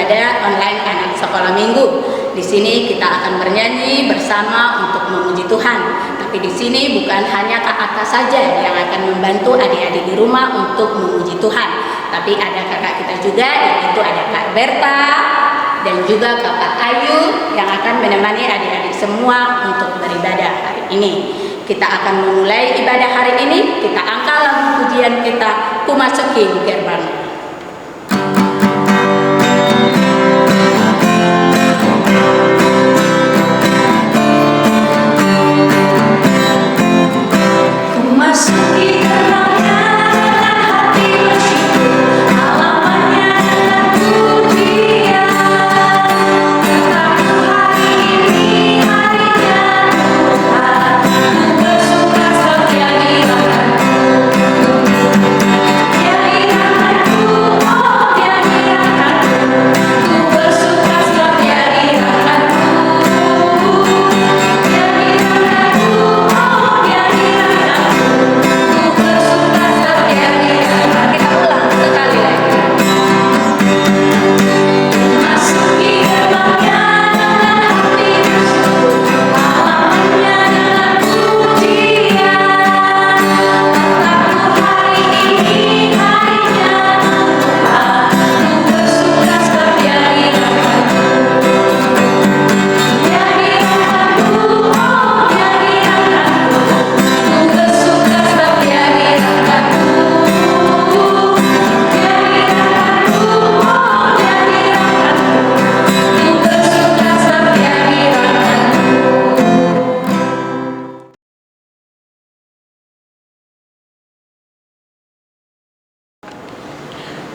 ibadah online anak sekolah minggu. Di sini kita akan bernyanyi bersama untuk memuji Tuhan. Tapi di sini bukan hanya kakak saja yang akan membantu adik-adik di rumah untuk memuji Tuhan. Tapi ada kakak kita juga, yaitu ada Kak Berta dan juga Kakak Ayu yang akan menemani adik-adik semua untuk beribadah hari ini. Kita akan memulai ibadah hari ini. Kita angkat lagu pujian kita, Ku Masuki Gerbang.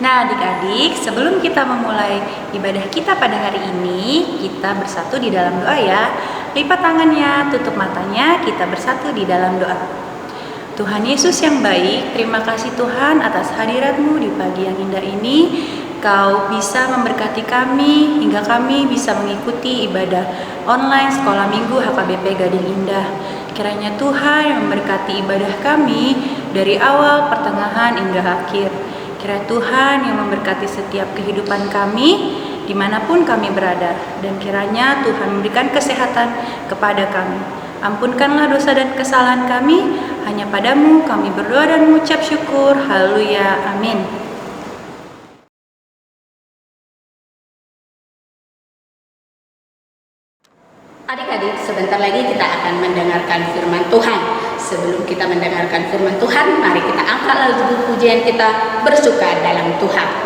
Nah adik-adik, sebelum kita memulai ibadah kita pada hari ini, kita bersatu di dalam doa ya. Lipat tangannya, tutup matanya, kita bersatu di dalam doa. Tuhan Yesus yang baik, terima kasih Tuhan atas hadirat-Mu di pagi yang indah ini. Kau bisa memberkati kami hingga kami bisa mengikuti ibadah online sekolah minggu HKBP Gading Indah. Kiranya Tuhan yang memberkati ibadah kami dari awal, pertengahan, hingga akhir. Kiranya Tuhan yang memberkati setiap kehidupan kami dimanapun kami berada. Dan kiranya Tuhan memberikan kesehatan kepada kami. Ampunkanlah dosa dan kesalahan kami. Hanya padamu kami berdoa dan mengucap syukur. Haleluya. Amin. Adik-adik, sebentar lagi kita akan mendengarkan firman Tuhan. Sebelum kita mendengarkan firman Tuhan, mari kita angkat lagu pujian kita, Bersuka Dalam Tuhan.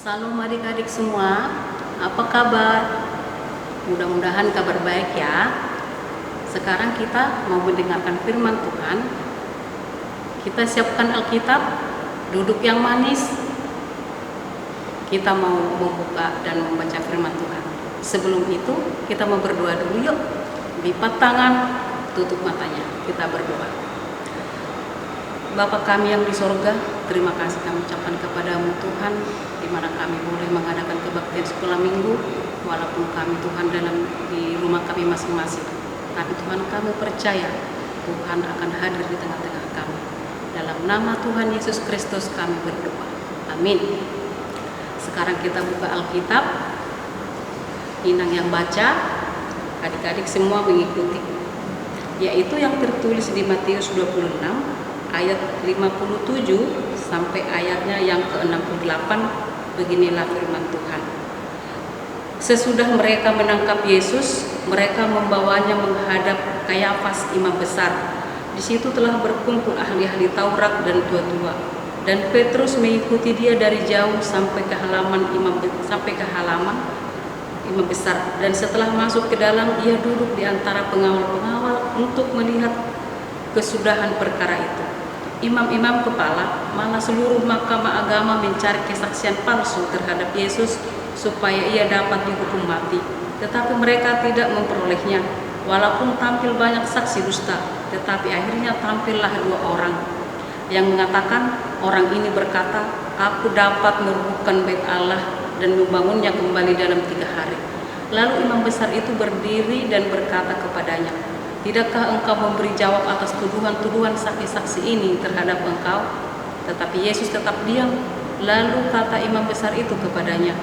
Salam adik-adik semua, apa kabar? Mudah-mudahan kabar baik ya. Sekarang kita mau mendengarkan firman Tuhan. Kita siapkan Alkitab, duduk yang manis. Kita mau membuka dan membaca firman Tuhan. Sebelum itu kita mau berdoa dulu yuk. Lipat tangan, tutup matanya, kita berdoa. Bapa kami yang di sorga, terima kasih kami ucapkan kepadamu Tuhan, di mana kami boleh mengadakan kebaktian sekolah minggu, walaupun kami Tuhan di rumah kami masing-masing. Tapi Tuhan, kami percaya Tuhan akan hadir di tengah-tengah kami. Dalam nama Tuhan Yesus Kristus kami berdoa. Amin. Sekarang kita buka Alkitab. Inang yang baca, adik-adik semua mengikuti, yaitu yang tertulis di Matius 26 ayat 57 sampai ayatnya yang ke-68. Beginilah firman Tuhan. Sesudah mereka menangkap Yesus, mereka membawanya menghadap Kayafas imam besar. Di situ telah berkumpul ahli-ahli Taurat dan tua-tua, dan Petrus mengikuti dia dari jauh sampai ke halaman imam besar, dan setelah masuk ke dalam, ia duduk di antara pengawal-pengawal untuk melihat kesudahan perkara itu. Imam-imam kepala malah seluruh mahkamah agama mencari kesaksian palsu terhadap Yesus supaya ia dapat dihukum mati, tetapi mereka tidak memperolehnya. Walaupun tampil banyak saksi dusta, tetapi akhirnya tampillah 2 orang yang mengatakan, orang ini berkata, aku dapat merobohkan bait Allah dan membangunnya kembali dalam 3 hari. Lalu imam besar itu berdiri dan berkata kepadanya, tidakkah engkau memberi jawab atas tuduhan-tuduhan saksi-saksi ini terhadap engkau? Tetapi Yesus tetap diam. Lalu kata imam besar itu kepadanya,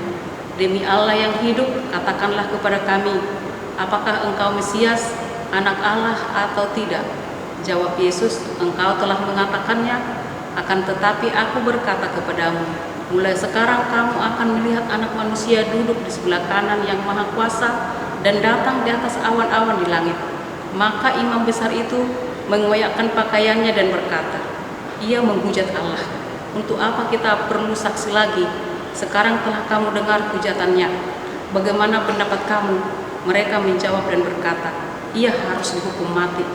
demi Allah yang hidup, katakanlah kepada kami, apakah engkau Mesias, anak Allah atau tidak? Jawab Yesus, engkau telah mengatakannya, akan tetapi aku berkata kepadamu, mulai sekarang kamu akan melihat Anak Manusia duduk di sebelah kanan yang Maha Kuasa dan datang di atas awan-awan di langit. Maka imam besar itu mengoyakkan pakaiannya dan berkata, ia menghujat Allah. Untuk apa kita perlu saksi lagi? Sekarang telah kamu dengar hujatannya. Bagaimana pendapat kamu? Mereka menjawab dan berkata, ia harus dihukum mati.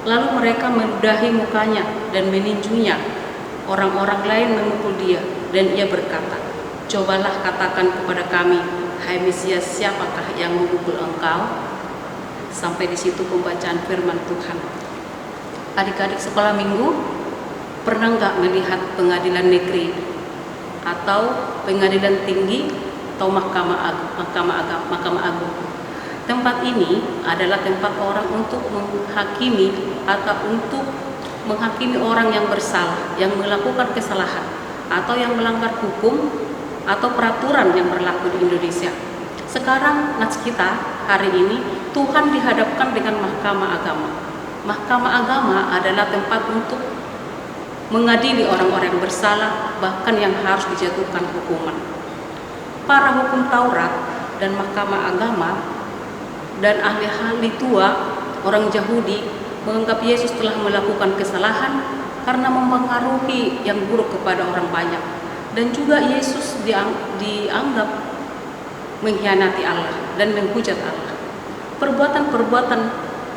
Lalu mereka meludahi mukanya dan meninjunya. Orang-orang lain memukul dia, dan ia berkata, cobalah katakan kepada kami, hai Mesias, siapakah yang memukul engkau? Sampai di situ pembacaan firman Tuhan. Adik-adik sekolah minggu, pernah nggak melihat pengadilan negeri atau pengadilan tinggi atau mahkamah agung? Tempat ini adalah tempat orang untuk menghakimi atau untuk menghakimi orang yang bersalah, yang melakukan kesalahan atau yang melanggar hukum atau peraturan yang berlaku di Indonesia. Sekarang nats kita hari ini, Tuhan dihadapkan dengan mahkamah agama. Mahkamah agama adalah tempat untuk mengadili orang-orang yang bersalah, bahkan yang harus dijatuhkan hukuman. Para hukum Taurat dan mahkamah agama dan ahli-ahli tua orang Yahudi menganggap Yesus telah melakukan kesalahan karena mempengaruhi yang buruk kepada orang banyak, dan juga Yesus dianggap mengkhianati Allah dan menghujat Allah. Perbuatan-perbuatan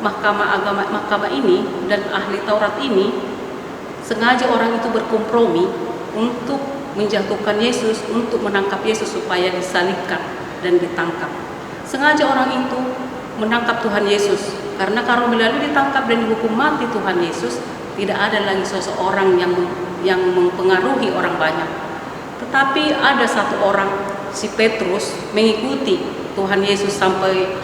mahkamah ini dan ahli Taurat ini sengaja orang itu berkompromi untuk menjatuhkan Yesus, untuk menangkap Yesus supaya disalibkan dan ditangkap. Sengaja orang itu menangkap Tuhan Yesus, karena kalau melalui ditangkap dan dihukum mati Tuhan Yesus, tidak ada lagi seseorang yang mempengaruhi orang banyak. Tetapi ada satu orang, si Petrus, mengikuti Tuhan Yesus sampai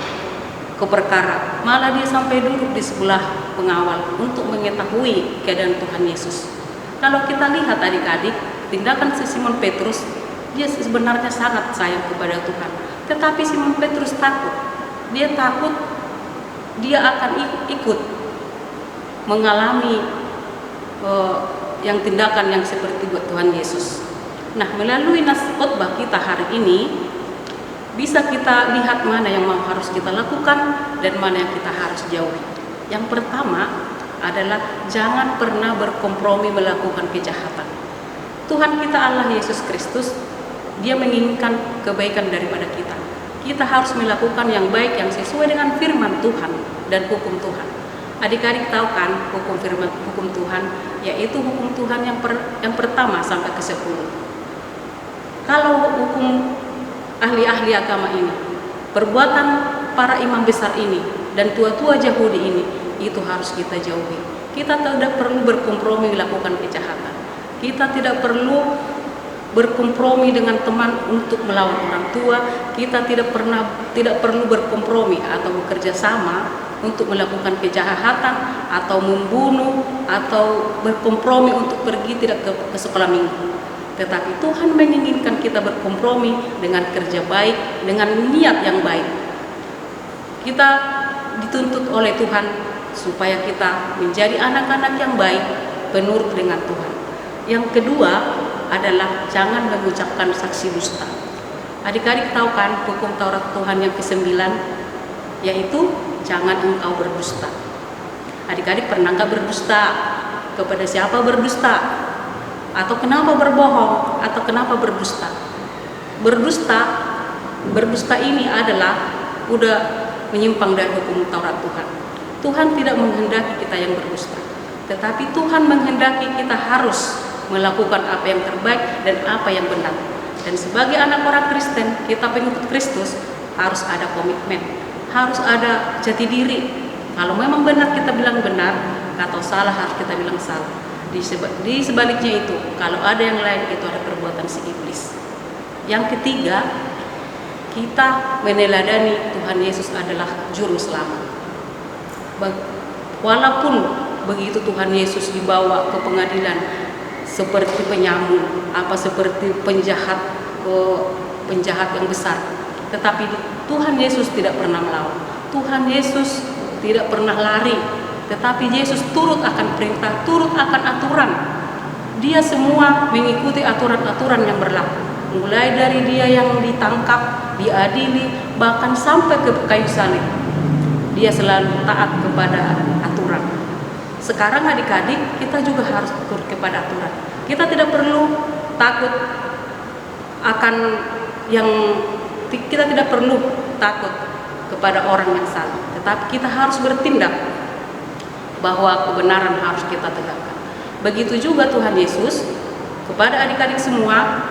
ke perkara. Malah dia sampai duduk di sebelah pengawal untuk mengetahui keadaan Tuhan Yesus. Kalau kita lihat adik-adik, tindakan si Simon Petrus, dia sebenarnya sangat sayang kepada Tuhan. Tetapi Simon Petrus takut. Dia takut dia akan ikut mengalami yang tindakan yang seperti buat Tuhan Yesus. Nah, melalui nas khotbah kita hari ini bisa kita lihat mana yang harus kita lakukan dan mana yang kita harus jauhi. Yang pertama adalah jangan pernah berkompromi melakukan kejahatan. Tuhan kita Allah Yesus Kristus, dia menginginkan kebaikan daripada kita. Kita harus melakukan yang baik yang sesuai dengan firman Tuhan dan hukum Tuhan. Adik-adik tahu kan hukum Tuhan, yaitu hukum Tuhan yang pertama sampai ke-10. Kalau hukum ahli-ahli agama ini, perbuatan para imam besar ini dan tua-tua Yahudi ini, itu harus kita jauhi. Kita tidak perlu berkompromi melakukan kejahatan. Kita tidak perlu berkompromi dengan teman untuk melawan orang tua. Kita tidak perlu berkompromi atau bekerja sama untuk melakukan kejahatan atau membunuh atau berkompromi untuk pergi tidak ke sekolah minggu. Tetapi Tuhan menginginkan kita berkompromi dengan kerja baik, dengan niat yang baik. Kita dituntut oleh Tuhan supaya kita menjadi anak-anak yang baik, penurut dengan Tuhan. Yang kedua adalah jangan mengucapkan saksi dusta. Adik-adik tahu kan hukum Taurat Tuhan yang ke-9, yaitu jangan engkau berdusta. Adik-adik pernah nggak berdusta? Kepada siapa berdusta? Atau kenapa berbohong? Atau kenapa berdusta? Berdusta ini adalah udah menyimpang dari hukum Taurat Tuhan. Tuhan tidak menghendaki kita yang berdusta, tetapi Tuhan menghendaki kita harus melakukan apa yang terbaik dan apa yang benar. Dan sebagai anak orang Kristen, kita pengikut Kristus, harus ada komitmen, harus ada jati diri. Kalau memang benar kita bilang benar, atau salah harus kita bilang salah. Di sebaliknya itu, kalau ada yang lain, itu ada perbuatan si iblis. Yang ketiga, kita meneladani Tuhan Yesus adalah juru selamat. Walaupun begitu Tuhan Yesus dibawa ke pengadilan seperti penyamun, seperti penjahat yang besar, tetapi Tuhan Yesus tidak pernah melawan. Tuhan Yesus tidak pernah lari, tetapi Yesus turut akan perintah, turut akan aturan. Dia semua mengikuti aturan-aturan yang berlaku, mulai dari dia yang ditangkap, diadili, bahkan sampai ke kayu salib. Dia selalu taat kepada aturan. Sekarang adik-adik, kita juga harus turut kepada aturan. Kita tidak perlu takut kita tidak perlu takut kepada orang yang salah, tetapi kita harus bertindak bahwa kebenaran harus kita tegakkan. Begitu juga Tuhan Yesus kepada adik-adik semua,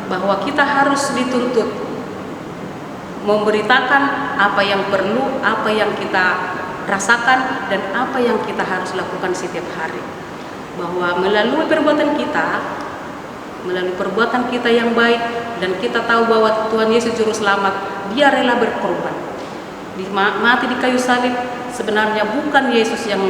bahwa kita harus dituntut memberitakan apa yang perlu, apa yang kita rasakan, dan apa yang kita harus lakukan setiap hari. Bahwa melalui perbuatan kita yang baik, dan kita tahu bahwa Tuhan Yesus juru selamat, dia rela berkorban. Mati di kayu salib sebenarnya bukan Yesus yang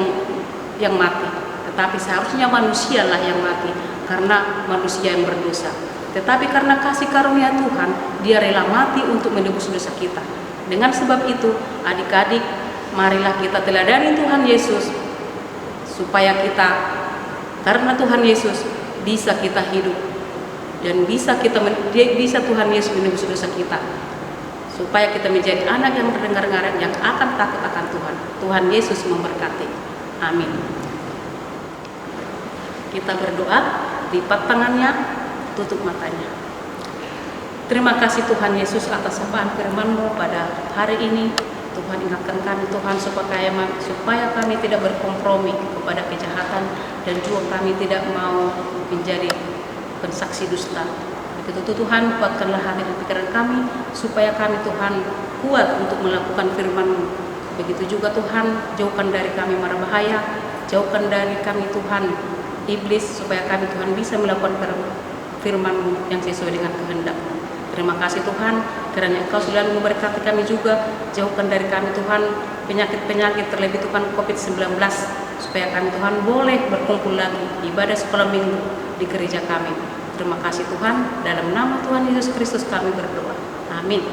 mati, tetapi seharusnya manusialah yang mati, karena manusia yang berdosa. Tetapi karena kasih karunia Tuhan, dia rela mati untuk menebus dosa kita. Dengan sebab itu, adik-adik, marilah kita teladani Tuhan Yesus, supaya kita, karena Tuhan Yesus, bisa kita hidup, dan bisa Tuhan Yesus menebus dosa kita, supaya kita menjadi anak yang berdengar-dengar, yang akan takut akan Tuhan. Tuhan Yesus memberkati. Amin. Kita berdoa, lipat tangannya, tutup matanya. Terima kasih Tuhan Yesus atas sapaan firman-Mu pada hari ini. Tuhan, ingatkan kami Tuhan supaya kami tidak berkompromi kepada kejahatan, dan juga kami tidak mau menjadi pensaksi dusta. Begitu Tuhan, kuatkanlah hati dan pikiran kami supaya kami Tuhan kuat untuk melakukan firman-Mu. Begitu juga Tuhan, jauhkan dari kami mara bahaya, jauhkan dari kami Tuhan iblis, supaya kami Tuhan bisa melakukan firman-Mu yang sesuai dengan kehendak-Mu. Terima kasih Tuhan, kiranya Engkau selalu memberkati kami juga. Jauhkan dari kami Tuhan penyakit-penyakit, terlebih Tuhan COVID-19, supaya kami Tuhan boleh berkumpul lagi ibadah sekolah minggu di gereja kami. Terima kasih Tuhan, dalam nama Tuhan Yesus Kristus kami berdoa. Amin.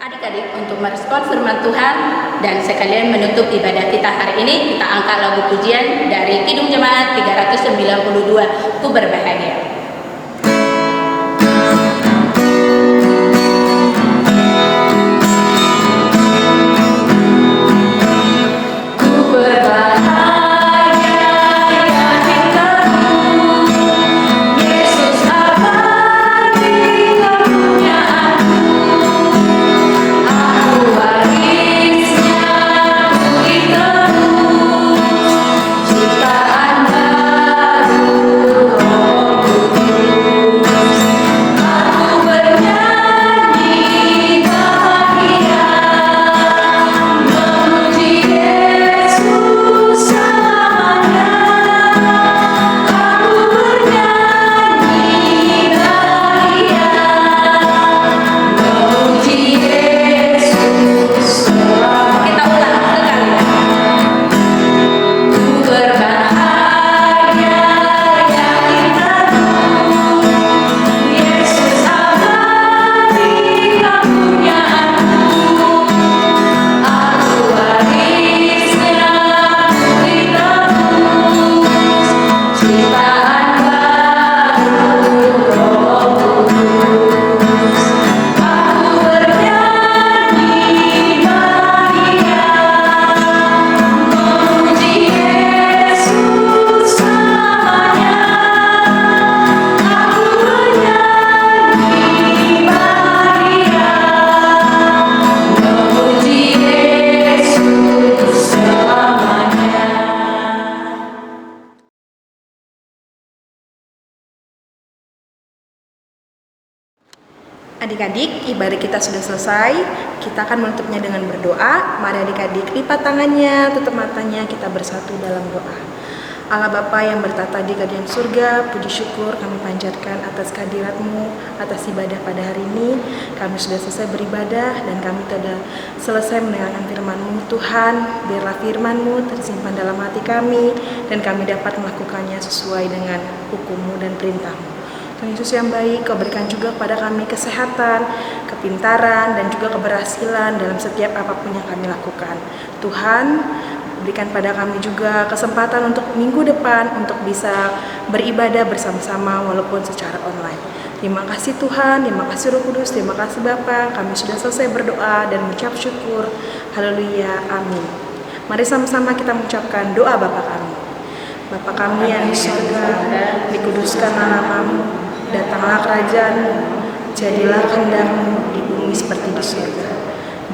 Adik-adik, untuk merespon firman Tuhan dan sekalian menutup ibadah kita hari ini, kita angkat lagu pujian dari Kidung Jemaat 392, Ku Berbahagia. Ciptaan baru, Roh Adik-adik, ibadah kita sudah selesai. Kita akan menutupnya dengan berdoa. Mari adik-adik lipat tangannya, tutup matanya, kita bersatu dalam doa. Allah Bapa yang bertata di kerajaan surga, puji syukur kami panjatkan atas kehadirat-Mu, atas ibadah pada hari ini. Kami sudah selesai beribadah dan kami sudah selesai mendengarkan firman-Mu. Tuhan, biarlah firman-Mu tersimpan dalam hati kami dan kami dapat melakukannya sesuai dengan hukum-Mu dan perintah-Mu. Tuhan Yesus yang baik, Kau berikan juga kepada kami kesehatan, kepintaran, dan juga keberhasilan dalam setiap apapun yang kami lakukan. Tuhan, berikan pada kami juga kesempatan untuk minggu depan untuk bisa beribadah bersama-sama walaupun secara online. Terima kasih Tuhan, terima kasih Roh Kudus, terima kasih Bapa. Kami sudah selesai berdoa dan mengucap syukur. Haleluya, amin. Mari sama-sama kita mengucapkan doa Bapa kami. Bapa kami yang di surga, dikuduskanlah nama-Mu, datanglah kerajaan-Mu, jadilah kehendak-Mu di bumi seperti di surga.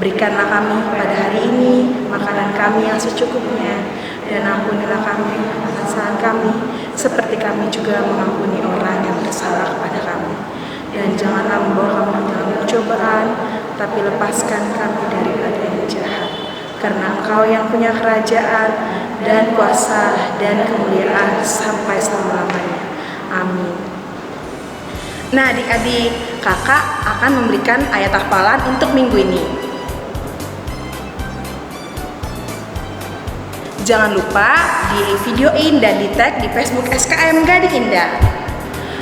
Berikanlah kami pada hari ini makanan kami yang secukupnya, dan ampunilah kami kesalahan kami, seperti kami juga mengampuni orang yang bersalah kepada kami. Dan janganlah membawa kami dalam pencobaan, tapi lepaskan kami daripada yang jahat. Karena Engkau yang punya kerajaan dan kuasa dan kemuliaan sampai selama-lamanya. Amin. Nah adik-adik, kakak akan memberikan ayat hafalan untuk minggu ini. Jangan lupa di videoin dan di tag di Facebook SKM Gading Indah.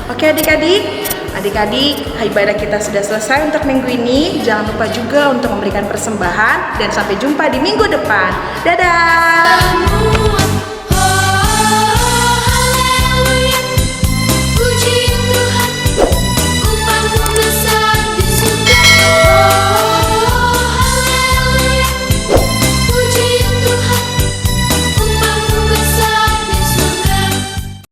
Oke adik-adik, ibadah kita sudah selesai untuk minggu ini. Jangan lupa juga untuk memberikan persembahan dan sampai jumpa di minggu depan. Dadah!